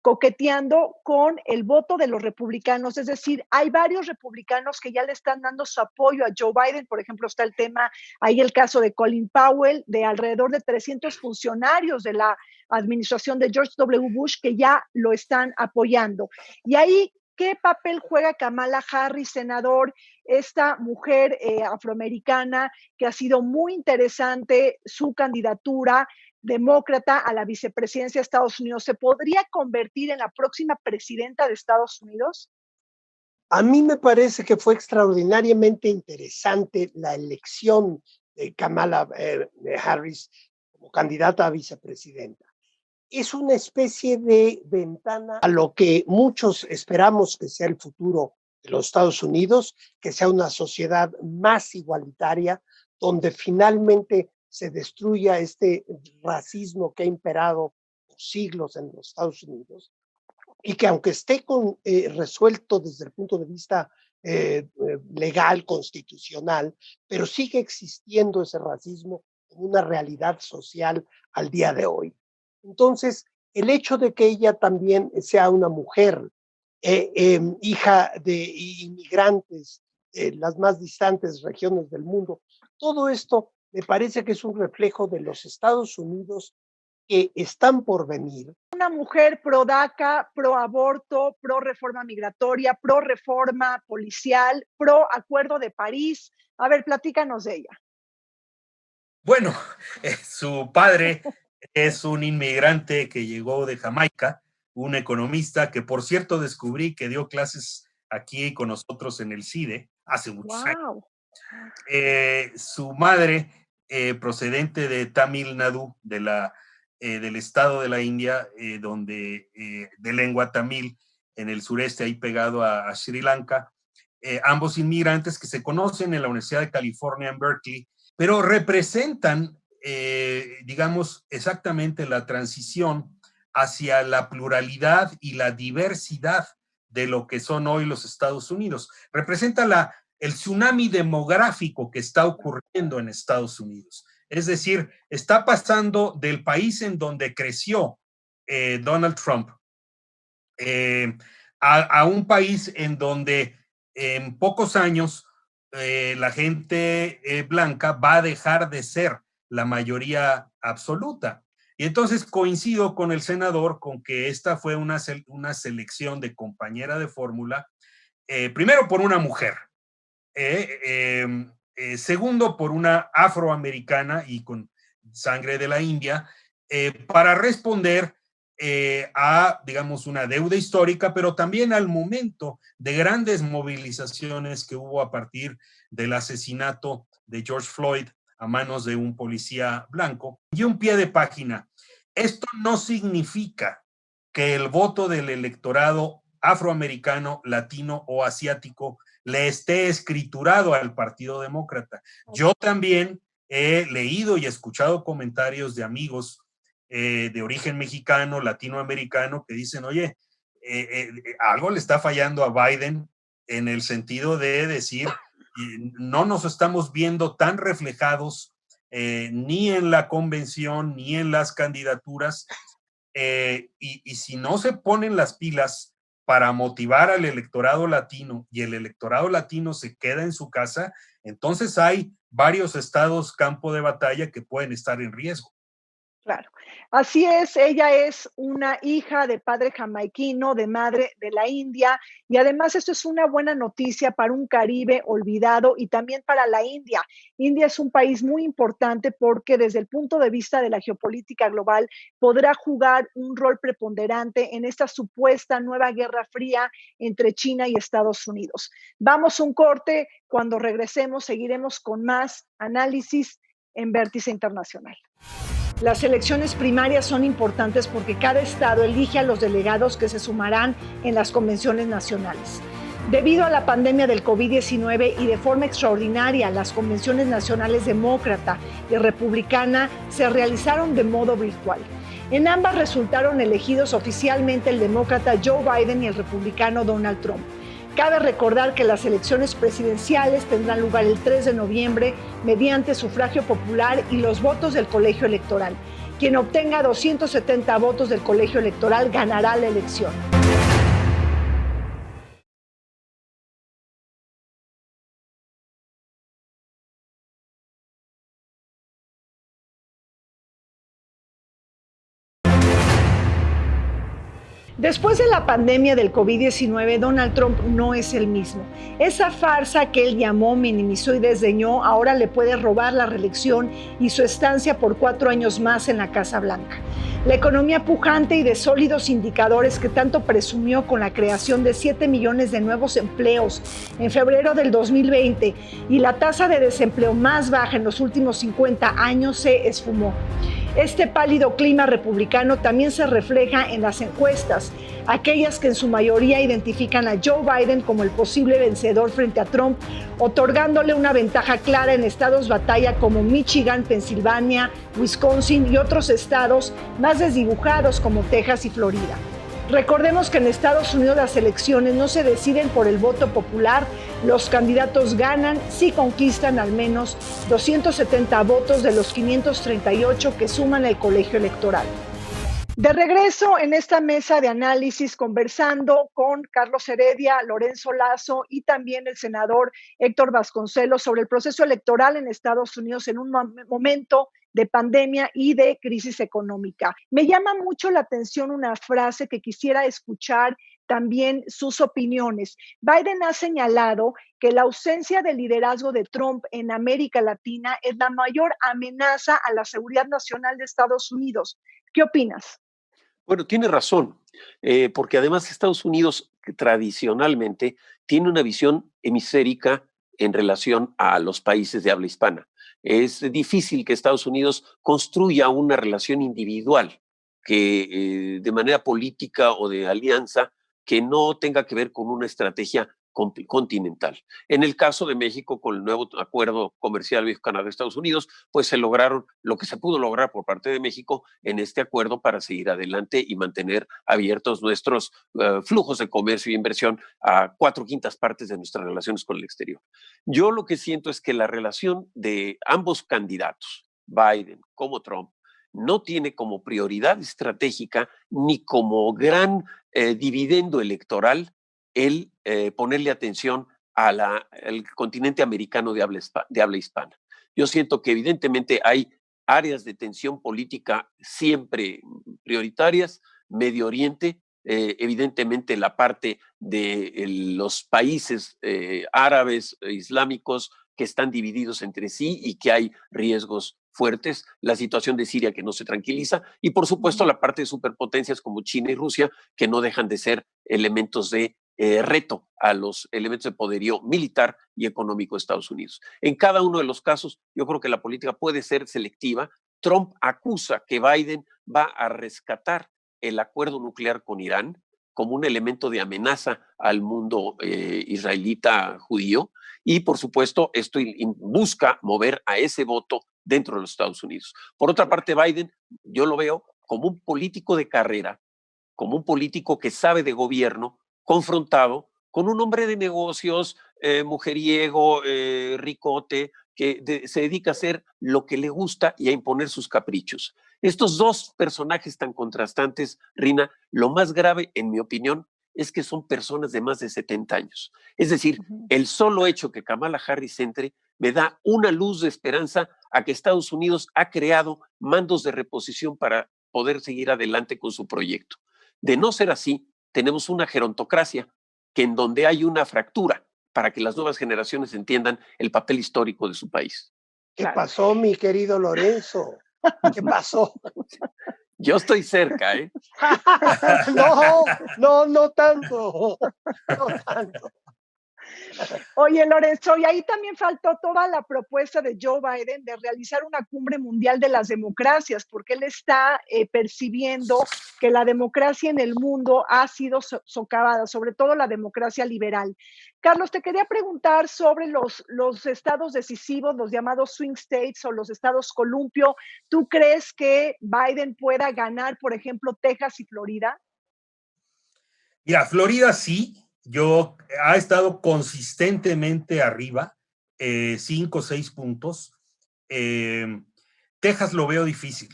coqueteando con el voto de los republicanos, es decir, hay varios republicanos que ya le están dando su apoyo a Joe Biden, por ejemplo, está el tema, ahí el caso de Colin Powell, de alrededor de 300 funcionarios de la administración de George W. Bush que ya lo están apoyando. Y ahí, ¿qué papel juega Kamala Harris, senador? Esta mujer afroamericana que ha sido muy interesante su candidatura demócrata a la vicepresidencia de Estados Unidos, ¿se podría convertir en la próxima presidenta de Estados Unidos? A mí me parece que fue extraordinariamente interesante la elección de Kamala Harris como candidata a vicepresidenta. Es una especie de ventana a lo que muchos esperamos que sea el futuro de los Estados Unidos, que sea una sociedad más igualitaria, donde finalmente se destruya este racismo que ha imperado por siglos en los Estados Unidos y que aunque esté resuelto desde el punto de vista legal, constitucional, pero sigue existiendo ese racismo como una realidad social al día de hoy. Entonces, el hecho de que ella también sea una mujer, hija de inmigrantes de las más distantes regiones del mundo, todo esto me parece que es un reflejo de los Estados Unidos que están por venir. Una mujer pro DACA, pro aborto, pro reforma migratoria, pro reforma policial, pro acuerdo de París. A ver, platícanos de ella. Bueno, su padre es un inmigrante que llegó de Jamaica, un economista que, por cierto, descubrí que dio clases aquí con nosotros en el CIDE hace muchos años. Su madre, procedente de Tamil Nadu, del estado de la India, de lengua tamil, en el sureste, ahí pegado a Sri Lanka, ambos inmigrantes que se conocen en la Universidad de California en Berkeley, pero representan, digamos, exactamente la transición hacia la pluralidad y la diversidad de lo que son hoy los Estados Unidos. Representa el tsunami demográfico que está ocurriendo en Estados Unidos. Es decir, está pasando del país en donde creció Donald Trump a un país en donde en pocos años la gente blanca va a dejar de ser la mayoría absoluta. Y entonces coincido con el senador con que esta fue una selección de compañera de fórmula, primero por una mujer, segundo por una afroamericana y con sangre de la India, para responder a, digamos, una deuda histórica, pero también al momento de grandes movilizaciones que hubo a partir del asesinato de George Floyd a manos de un policía blanco. Y un pie de página. Esto no significa que el voto del electorado afroamericano, latino o asiático le esté escriturado al Partido Demócrata. Yo también he leído y escuchado comentarios de amigos de origen mexicano, latinoamericano, que dicen, oye, algo le está fallando a Biden en el sentido de decir, no nos estamos viendo tan reflejados ni en la convención, ni en las candidaturas, y si no se ponen las pilas para motivar al electorado latino y el electorado latino se queda en su casa, entonces hay varios estados campo de batalla que pueden estar en riesgo. Claro, así es, ella es una hija de padre jamaiquino, de madre de la India, y además esto es una buena noticia para un Caribe olvidado y también para la India. India es un país muy importante porque desde el punto de vista de la geopolítica global podrá jugar un rol preponderante en esta supuesta nueva guerra fría entre China y Estados Unidos. Vamos a un corte, cuando regresemos seguiremos con más análisis en Vértice Internacional. Las elecciones primarias son importantes porque cada estado elige a los delegados que se sumarán en las convenciones nacionales. Debido a la pandemia del COVID-19 y de forma extraordinaria, las convenciones nacionales demócrata y republicana se realizaron de modo virtual. En ambas resultaron elegidos oficialmente el demócrata Joe Biden y el republicano Donald Trump. Cabe recordar que las elecciones presidenciales tendrán lugar el 3 de noviembre mediante sufragio popular y los votos del colegio electoral. Quien obtenga 270 votos del colegio electoral ganará la elección. Después de la pandemia del COVID-19, Donald Trump no es el mismo. Esa farsa que él llamó, minimizó y desdeñó, ahora le puede robar la reelección y su estancia por 4 años más en la Casa Blanca. La economía pujante y de sólidos indicadores que tanto presumió con la creación de 7 millones de nuevos empleos en febrero del 2020 y la tasa de desempleo más baja en los últimos 50 años se esfumó. Este pálido clima republicano también se refleja en las encuestas, aquellas que en su mayoría identifican a Joe Biden como el posible vencedor frente a Trump, otorgándole una ventaja clara en estados batalla como Michigan, Pensilvania, Wisconsin y otros estados más desdibujados como Texas y Florida. Recordemos que en Estados Unidos las elecciones no se deciden por el voto popular, los candidatos ganan si conquistan al menos 270 votos de los 538 que suman el colegio electoral. De regreso en esta mesa de análisis conversando con Carlos Heredia, Lorenzo Lazo y también el senador Héctor Vasconcelos sobre el proceso electoral en Estados Unidos en un momento de pandemia y de crisis económica. Me llama mucho la atención una frase que quisiera escuchar también sus opiniones. Biden ha señalado que la ausencia de liderazgo de Trump en América Latina es la mayor amenaza a la seguridad nacional de Estados Unidos. ¿Qué opinas? Bueno, tiene razón, porque además Estados Unidos tradicionalmente tiene una visión hemisférica en relación a los países de habla hispana. Es difícil que Estados Unidos construya una relación individual que de manera política o de alianza que no tenga que ver con una estrategia continental. En el caso de México, con el nuevo acuerdo comercial México-Canadá-Estados Unidos, pues se lograron lo que se pudo lograr por parte de México en este acuerdo para seguir adelante y mantener abiertos nuestros flujos de comercio e inversión a 4/5 partes de nuestras relaciones con el exterior. Yo lo que siento es que la relación de ambos candidatos, Biden como Trump, no tiene como prioridad estratégica ni como gran dividendo electoral el ponerle atención al continente americano de habla hispana. Yo siento que evidentemente hay áreas de tensión política siempre prioritarias, Medio Oriente, evidentemente la parte de los países árabes, islámicos, que están divididos entre sí y que hay riesgos fuertes, la situación de Siria que no se tranquiliza y por supuesto la parte de superpotencias como China y Rusia que no dejan de ser elementos de reto a los elementos de poderío militar y económico de Estados Unidos. En cada uno de los casos, yo creo que la política puede ser selectiva, Trump acusa que Biden va a rescatar el acuerdo nuclear con Irán como un elemento de amenaza al mundo israelita judío, y por supuesto esto busca mover a ese voto dentro de los Estados Unidos. Por otra parte, Biden yo lo veo como un político de carrera, como un político que sabe de gobierno, confrontado con un hombre de negocios, mujeriego, ricote, que se dedica a hacer lo que le gusta y a imponer sus caprichos. Estos dos personajes tan contrastantes, Rina, lo más grave, en mi opinión, es que son personas de más de 70 años. Es decir, el solo hecho que Kamala Harris entre me da una luz de esperanza a que Estados Unidos ha creado mandos de reposición para poder seguir adelante con su proyecto. De no ser así, tenemos una gerontocracia que en donde hay una fractura para que las nuevas generaciones entiendan el papel histórico de su país. ¿Qué pasó, mi querido Lorenzo? ¿Qué pasó? Yo estoy cerca, ¿eh? No tanto. No tanto. Oye, Lorenzo, y ahí también faltó toda la propuesta de Joe Biden de realizar una cumbre mundial de las democracias, porque él está percibiendo que la democracia en el mundo ha sido socavada, sobre todo la democracia liberal. Carlos, te quería preguntar sobre los estados decisivos, los llamados swing states o los estados columpio. ¿Tú crees que Biden pueda ganar, por ejemplo, Texas y Florida? Mira, Florida sí. Ha estado consistentemente arriba, 5 o 6 puntos. Texas lo veo difícil.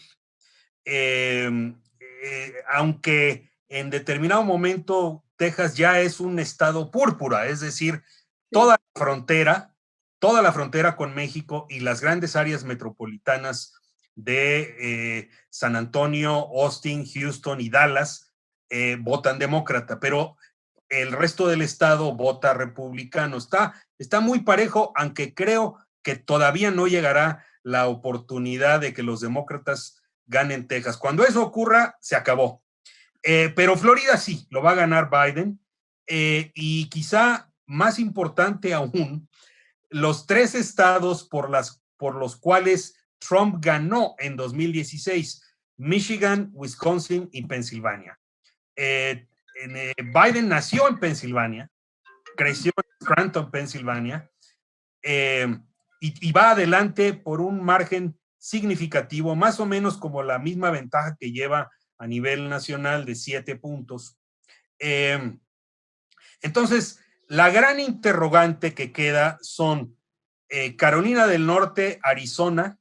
Aunque en determinado momento Texas ya es un estado púrpura, es decir, toda la frontera con México y las grandes áreas metropolitanas de San Antonio, Austin, Houston y Dallas votan demócrata, pero el resto del estado vota republicano. Está muy parejo, aunque creo que todavía no llegará la oportunidad de que los demócratas ganen Texas. Cuando eso ocurra, se acabó. Pero Florida sí, lo va a ganar Biden. Y quizá más importante aún, los 3 estados por los cuales Trump ganó en 2016, Michigan, Wisconsin y Pensilvania. Biden nació en Pensilvania, creció en Scranton, Pensilvania, y va adelante por un margen significativo, más o menos como la misma ventaja que lleva a nivel nacional de 7 puntos. Entonces, la gran interrogante que queda son Carolina del Norte, Arizona.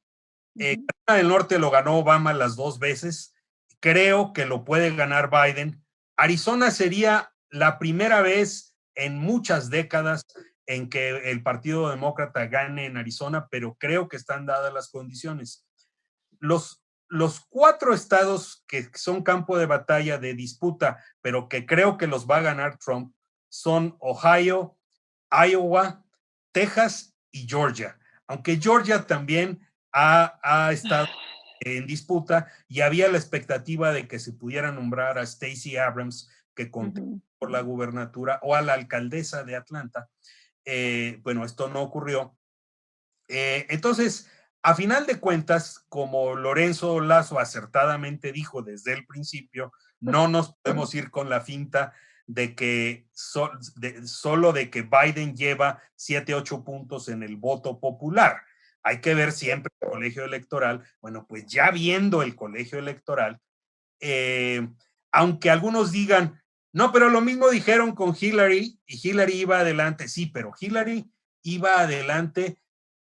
Carolina del Norte lo ganó Obama las 2 veces. Creo que lo puede ganar Biden. Arizona sería la primera vez en muchas décadas en que el Partido Demócrata gane en Arizona, pero creo que están dadas las condiciones. Los 4 estados que son campo de batalla, de disputa, pero que creo que los va a ganar Trump, son Ohio, Iowa, Texas y Georgia. Aunque Georgia también ha estado en disputa y había la expectativa de que se pudiera nombrar a Stacey Abrams, que contó por la gubernatura, o a la alcaldesa de Atlanta. Bueno, esto no ocurrió. Entonces, a final de cuentas, como Lorenzo Lazo acertadamente dijo desde el principio, no nos podemos ir con la finta de que solo de que Biden lleva 7, 8 puntos en el voto popular. Hay que ver siempre el colegio electoral. Bueno, pues ya viendo el colegio electoral, aunque algunos digan, no, pero lo mismo dijeron con Hillary, y Hillary iba adelante. Sí, pero Hillary iba adelante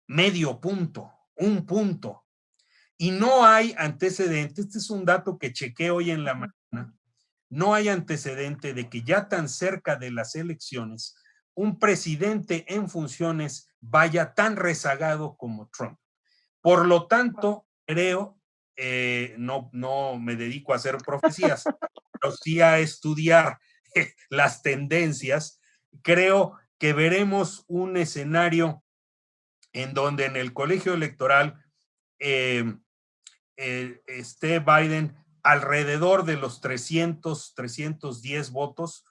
medio punto, 1 punto. Y no hay antecedente, este es un dato que chequé hoy en la mañana, no hay antecedente de que ya tan cerca de las elecciones un presidente en funciones vaya tan rezagado como Trump. Por lo tanto, creo, no me dedico a hacer profecías, pero sí a estudiar las tendencias. Creo que veremos un escenario en donde en el colegio electoral esté Biden alrededor de los 310 votos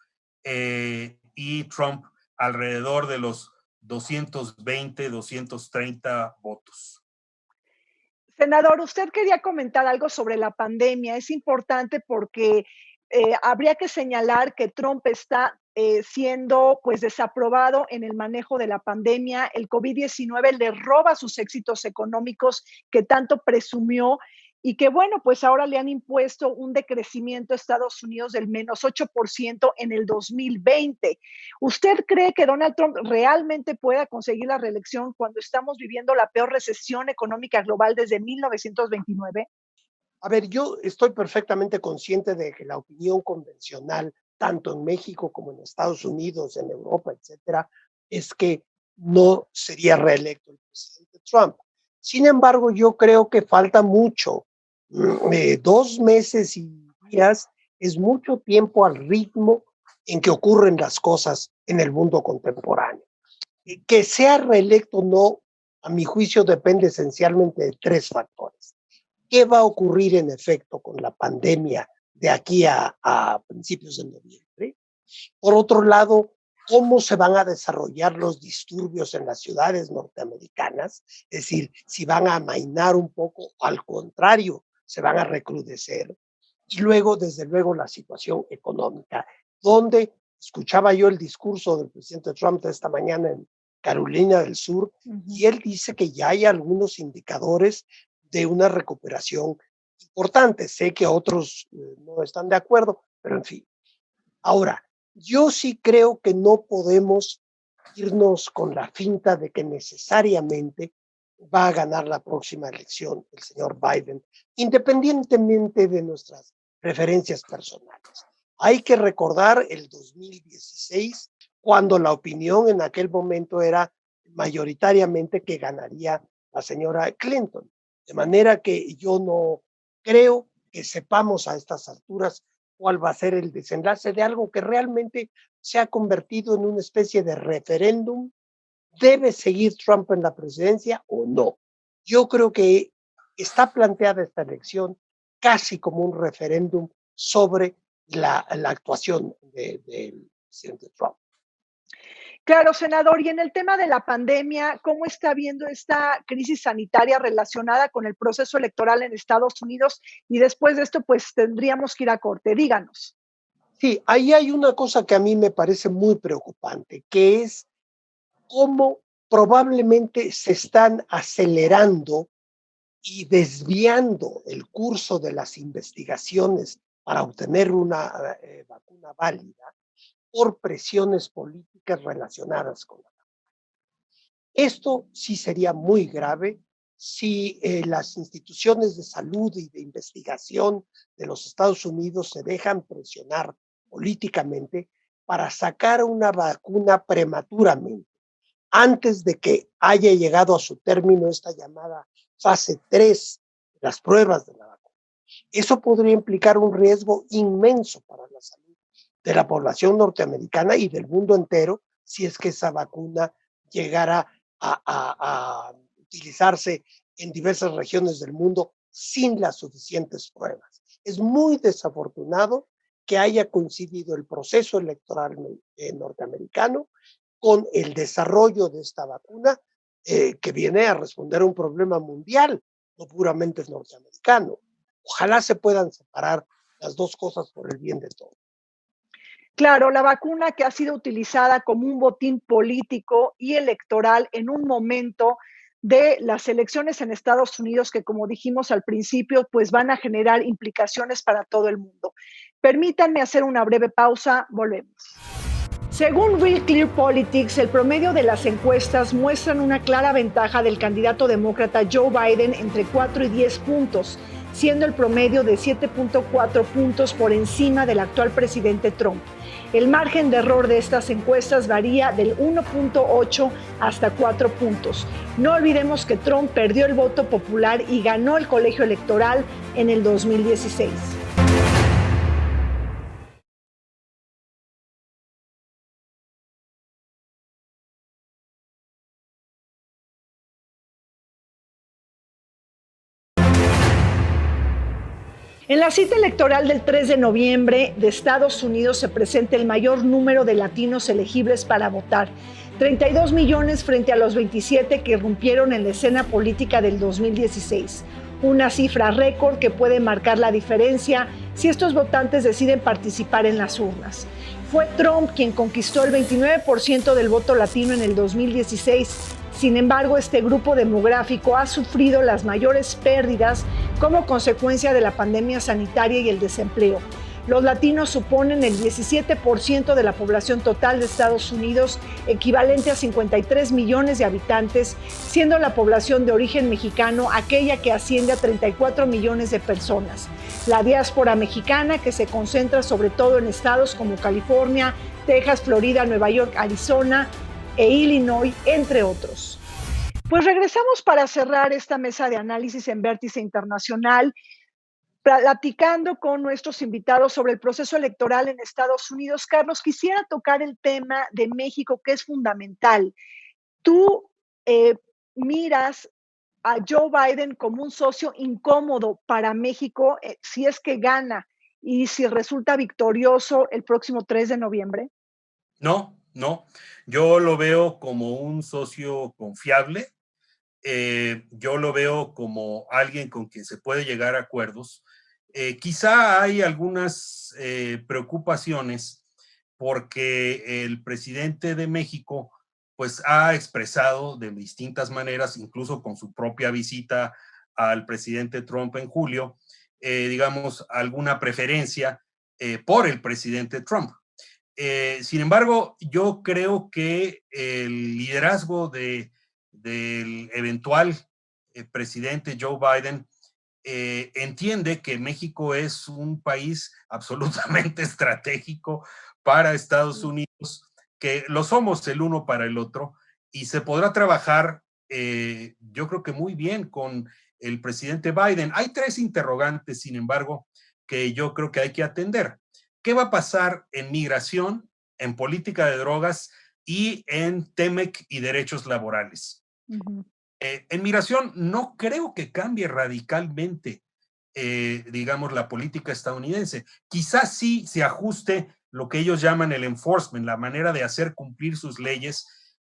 y Trump alrededor de los 220, 230 votos. Senador, usted quería comentar algo sobre la pandemia. Es importante porque habría que señalar que Trump está siendo pues desaprobado en el manejo de la pandemia. El COVID-19 le roba sus éxitos económicos que tanto presumió y que bueno, pues ahora le han impuesto un decrecimiento a Estados Unidos del -8% en el 2020. ¿Usted cree que Donald Trump realmente pueda conseguir la reelección cuando estamos viviendo la peor recesión económica global desde 1929? A ver, yo estoy perfectamente consciente de que la opinión convencional, tanto en México como en Estados Unidos, en Europa, etcétera, es que no sería reelecto el presidente Trump. Sin embargo, yo creo que falta mucho. 2 meses y días es mucho tiempo al ritmo en que ocurren las cosas en el mundo contemporáneo. Que sea reelecto o no, a mi juicio, depende esencialmente de 3 factores. ¿Qué va a ocurrir en efecto con la pandemia de aquí a principios de noviembre? Por otro lado, ¿cómo se van a desarrollar los disturbios en las ciudades norteamericanas? Es decir, si van a amainar un poco, al contrario, se van a recrudecer. Y luego, desde luego, la situación económica, donde escuchaba yo el discurso del presidente Trump de esta mañana en Carolina del Sur, y él dice que ya hay algunos indicadores de una recuperación importante. Sé que otros no están de acuerdo, pero en fin. Ahora, yo sí creo que no podemos irnos con la finta de que necesariamente va a ganar la próxima elección el señor Biden, independientemente de nuestras preferencias personales. Hay que recordar el 2016, cuando la opinión en aquel momento era mayoritariamente que ganaría la señora Clinton. De manera que yo no creo que sepamos a estas alturas cuál va a ser el desenlace de algo que realmente se ha convertido en una especie de referéndum. ¿Debe seguir Trump en la presidencia o no? Yo creo que está planteada esta elección casi como un referéndum sobre la actuación del presidente Trump. Claro, senador, y en el tema de la pandemia, ¿cómo está viendo esta crisis sanitaria relacionada con el proceso electoral en Estados Unidos? Y después de esto, pues tendríamos que ir a corte. Díganos. Sí, ahí hay una cosa que a mí me parece muy preocupante, que es cómo probablemente se están acelerando y desviando el curso de las investigaciones para obtener una vacuna válida por presiones políticas relacionadas con la vacuna. Esto sí sería muy grave si las instituciones de salud y de investigación de los Estados Unidos se dejan presionar políticamente para sacar una vacuna prematuramente, antes de que haya llegado a su término esta llamada fase 3 de las pruebas de la vacuna. Eso podría implicar un riesgo inmenso para la salud de la población norteamericana y del mundo entero si es que esa vacuna llegara a utilizarse en diversas regiones del mundo sin las suficientes pruebas. Es muy desafortunado que haya coincidido el proceso electoral norteamericano con el desarrollo de esta vacuna que viene a responder a un problema mundial, no puramente norteamericano. Ojalá se puedan separar las dos cosas por el bien de todos. Claro, la vacuna que ha sido utilizada como un botín político y electoral en un momento de las elecciones en Estados Unidos que, como dijimos al principio, pues van a generar implicaciones para todo el mundo. Permítanme hacer una breve pausa, volvemos. Según Real Clear Politics, el promedio de las encuestas muestran una clara ventaja del candidato demócrata Joe Biden entre 4 y 10 puntos, siendo el promedio de 7.4 puntos por encima del actual presidente Trump. El margen de error de estas encuestas varía del 1.8 hasta 4 puntos. No olvidemos que Trump perdió el voto popular y ganó el colegio electoral en el 2016. En la cita electoral del 3 de noviembre de Estados Unidos se presenta el mayor número de latinos elegibles para votar, 32 millones frente a los 27 que irrumpieron en la escena política del 2016. una cifra récord que puede marcar la diferencia si estos votantes deciden participar en las urnas. Fue Trump quien conquistó el 29% del voto latino en el 2016. Sin embargo, este grupo demográfico ha sufrido las mayores pérdidas como consecuencia de la pandemia sanitaria y el desempleo. Los latinos suponen el 17% de la población total de Estados Unidos, equivalente a 53 millones de habitantes, siendo la población de origen mexicano aquella que asciende a 34 millones de personas. La diáspora mexicana, que se concentra sobre todo en estados como California, Texas, Florida, Nueva York, Arizona e Illinois, entre otros. Pues regresamos para cerrar esta mesa de análisis en Vértice Internacional, platicando con nuestros invitados sobre el proceso electoral en Estados Unidos. Carlos, quisiera tocar el tema de México, que es fundamental. Tú miras a Joe Biden como un socio incómodo para México si es que gana y si resulta victorioso el próximo 3 de noviembre. No, yo lo veo como un socio confiable. Yo lo veo como alguien con quien se puede llegar a acuerdos. Quizá hay algunas preocupaciones porque el presidente de México pues ha expresado de distintas maneras, incluso con su propia visita al presidente Trump en julio, digamos, alguna preferencia por el presidente Trump. Sin embargo, yo creo que el liderazgo del eventual presidente Joe Biden entiende que México es un país absolutamente estratégico para Estados Unidos, que lo somos el uno para el otro, y se podrá trabajar, yo creo que muy bien con el presidente Biden. Hay tres interrogantes, sin embargo, que yo creo que hay que atender. ¿Qué va a pasar en migración, en política de drogas y en TEMEC y derechos laborales? Uh-huh. En migración no creo que cambie radicalmente, digamos, la política estadounidense. Quizás sí se ajuste lo que ellos llaman el enforcement, la manera de hacer cumplir sus leyes,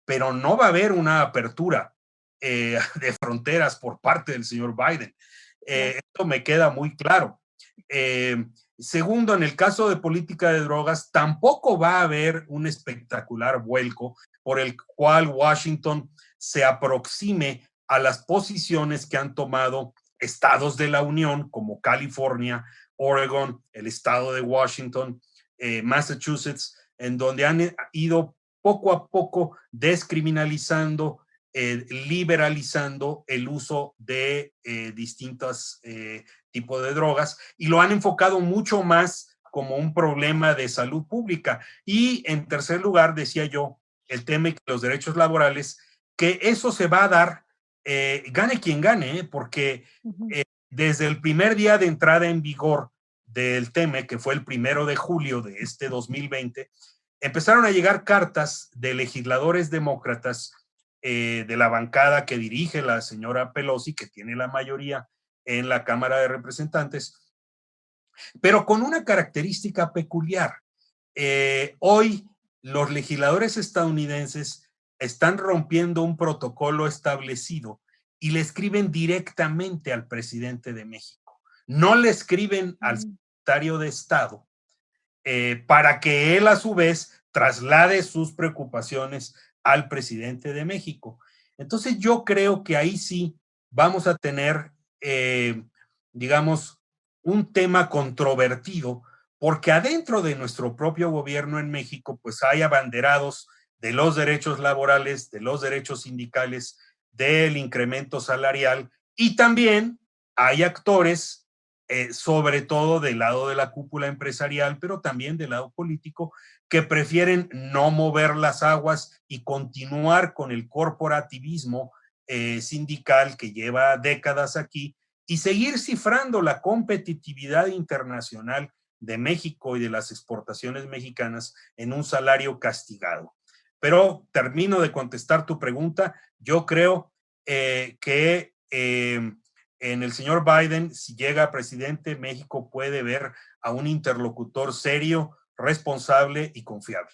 pero no va a haber una apertura de fronteras por parte del señor Biden. Esto me queda muy claro. Segundo, en el caso de política de drogas, tampoco va a haber un espectacular vuelco por el cual Washington se aproxime a las posiciones que han tomado estados de la Unión como California, Oregon, el estado de Washington, Massachusetts, en donde han ido poco a poco descriminalizando, liberalizando el uso de distintos tipos de drogas, y lo han enfocado mucho más como un problema de salud pública. Y en tercer lugar, decía yo, el tema de los derechos laborales, que eso se va a dar, gane quien gane, porque desde el primer día de entrada en vigor del TEMEC, que fue el 1 de julio de este 2020, empezaron a llegar cartas de legisladores demócratas de la bancada que dirige la señora Pelosi, que tiene la mayoría en la Cámara de Representantes, pero con una característica peculiar. Hoy los legisladores estadounidenses están rompiendo un protocolo establecido y le escriben directamente al presidente de México. No le escriben al secretario de Estado para que él a su vez traslade sus preocupaciones al presidente de México. Entonces yo creo que ahí sí vamos a tener, digamos, un tema controvertido, porque adentro de nuestro propio gobierno en México, pues hay abanderados de los derechos laborales, de los derechos sindicales, del incremento salarial, y también hay actores, sobre todo del lado de la cúpula empresarial, pero también del lado político, que prefieren no mover las aguas y continuar con el corporativismo sindical que lleva décadas aquí y seguir cifrando la competitividad internacional de México y de las exportaciones mexicanas en un salario castigado. Pero termino de contestar tu pregunta. Yo creo que en el señor Biden, si llega a presidente, México puede ver a un interlocutor serio, responsable y confiable.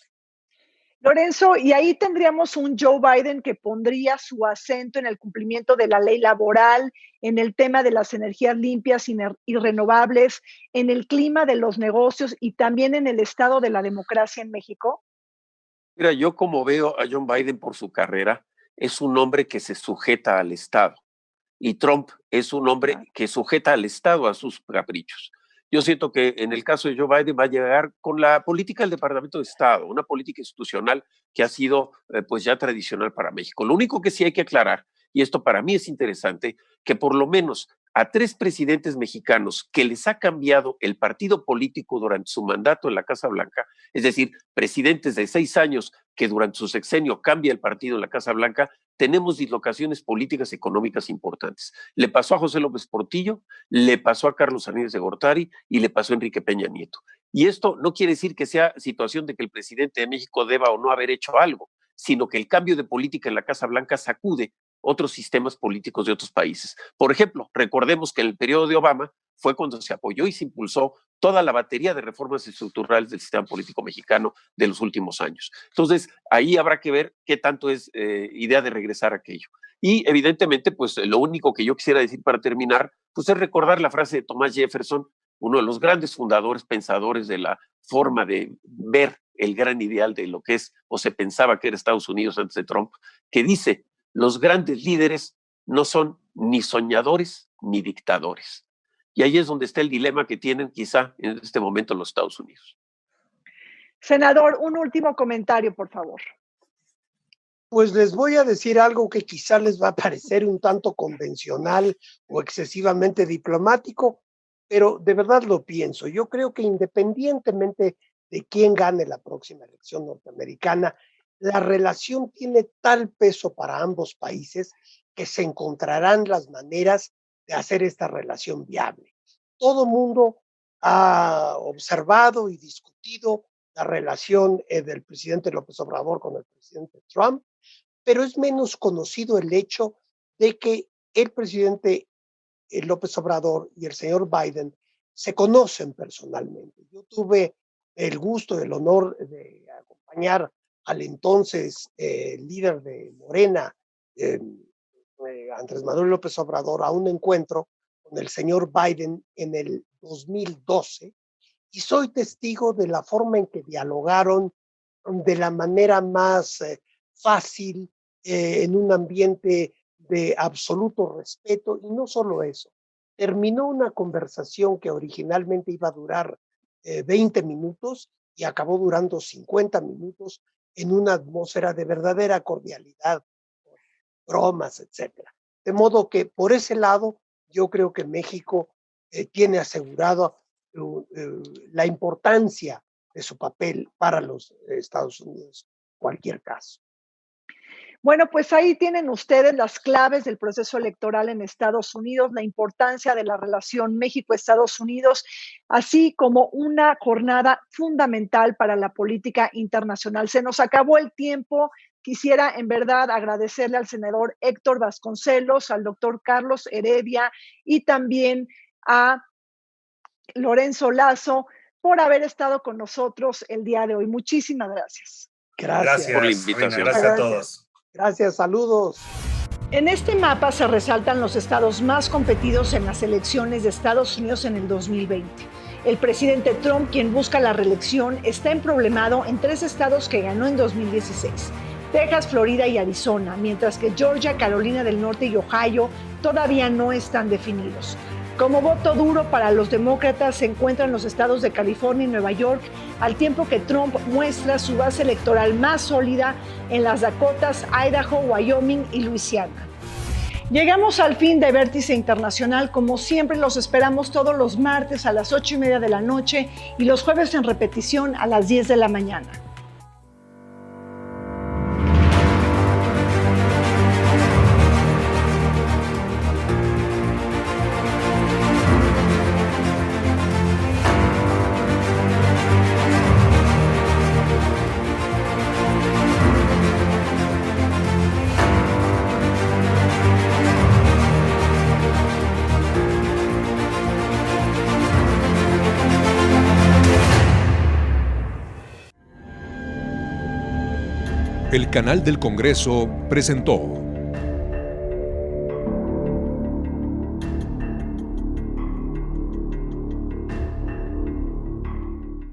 Lorenzo, y ahí tendríamos un Joe Biden que pondría su acento en el cumplimiento de la ley laboral, en el tema de las energías limpias y renovables, en el clima de los negocios y también en el estado de la democracia en México. Mira, yo como veo a John Biden por su carrera, es un hombre que se sujeta al Estado. Y Trump es un hombre que sujeta al Estado a sus caprichos. Yo siento que en el caso de Joe Biden va a llegar con la política del Departamento de Estado, una política institucional que ha sido pues ya tradicional para México. Lo único que sí hay que aclarar, y esto para mí es interesante, que por lo menos a 3 presidentes mexicanos que les ha cambiado el partido político durante su mandato en la Casa Blanca, es decir, presidentes de 6 años que durante su sexenio cambia el partido en la Casa Blanca, tenemos dislocaciones políticas y económicas importantes. Le pasó a José López Portillo, le pasó a Carlos Salinas de Gortari y le pasó a Enrique Peña Nieto. Y esto no quiere decir que sea situación de que el presidente de México deba o no haber hecho algo, sino que el cambio de política en la Casa Blanca sacude otros sistemas políticos de otros países. Por ejemplo, recordemos que en el periodo de Obama fue cuando se apoyó y se impulsó toda la batería de reformas estructurales del sistema político mexicano de los últimos años. Entonces, ahí habrá que ver qué tanto es idea de regresar a aquello. Y evidentemente, pues lo único que yo quisiera decir para terminar, pues es recordar la frase de Thomas Jefferson, uno de los grandes fundadores, pensadores de la forma de ver el gran ideal de lo que es o se pensaba que era Estados Unidos antes de Trump, que dice: los grandes líderes no son ni soñadores ni dictadores. Y ahí es donde está el dilema que tienen quizá en este momento los Estados Unidos. Senador, un último comentario, por favor. Pues les voy a decir algo que quizá les va a parecer un tanto convencional o excesivamente diplomático, pero de verdad lo pienso. Yo creo que independientemente de quién gane la próxima elección norteamericana, la relación tiene tal peso para ambos países que se encontrarán las maneras de hacer esta relación viable. Todo mundo ha observado y discutido la relación del presidente López Obrador con el presidente Trump, pero es menos conocido el hecho de que el presidente López Obrador y el señor Biden se conocen personalmente. Yo tuve el gusto, el honor de acompañar al entonces líder de Morena, Andrés Manuel López Obrador, a un encuentro con el señor Biden en el 2012, y soy testigo de la forma en que dialogaron de la manera más fácil, en un ambiente de absoluto respeto, y no solo eso, terminó una conversación que originalmente iba a durar 20 minutos y acabó durando 50 minutos en una atmósfera de verdadera cordialidad, bromas, etcétera. De modo que por ese lado yo creo que México tiene asegurado la importancia de su papel para los Estados Unidos, en cualquier caso. Bueno, pues ahí tienen ustedes las claves del proceso electoral en Estados Unidos, la importancia de la relación México-Estados Unidos, así como una jornada fundamental para la política internacional. Se nos acabó el tiempo. Quisiera en verdad agradecerle al senador Héctor Vasconcelos, al doctor Carlos Heredia y también a Lorenzo Lazo por haber estado con nosotros el día de hoy. Muchísimas gracias. Gracias por la invitación. Reina, gracias a todos. Gracias, saludos. En este mapa se resaltan los estados más competidos en las elecciones de Estados Unidos en el 2020. El presidente Trump, quien busca la reelección, está emproblemado en 3 estados que ganó en 2016. Texas, Florida y Arizona, mientras que Georgia, Carolina del Norte y Ohio todavía no están definidos. Como voto duro para los demócratas se encuentran los estados de California y Nueva York, al tiempo que Trump muestra su base electoral más sólida en las Dakotas, Idaho, Wyoming y Luisiana. Llegamos al fin de Vértice Internacional. Como siempre, los esperamos todos los martes a las 8:30 de la noche y los jueves en repetición a las 10 de la mañana. El canal del Congreso presentó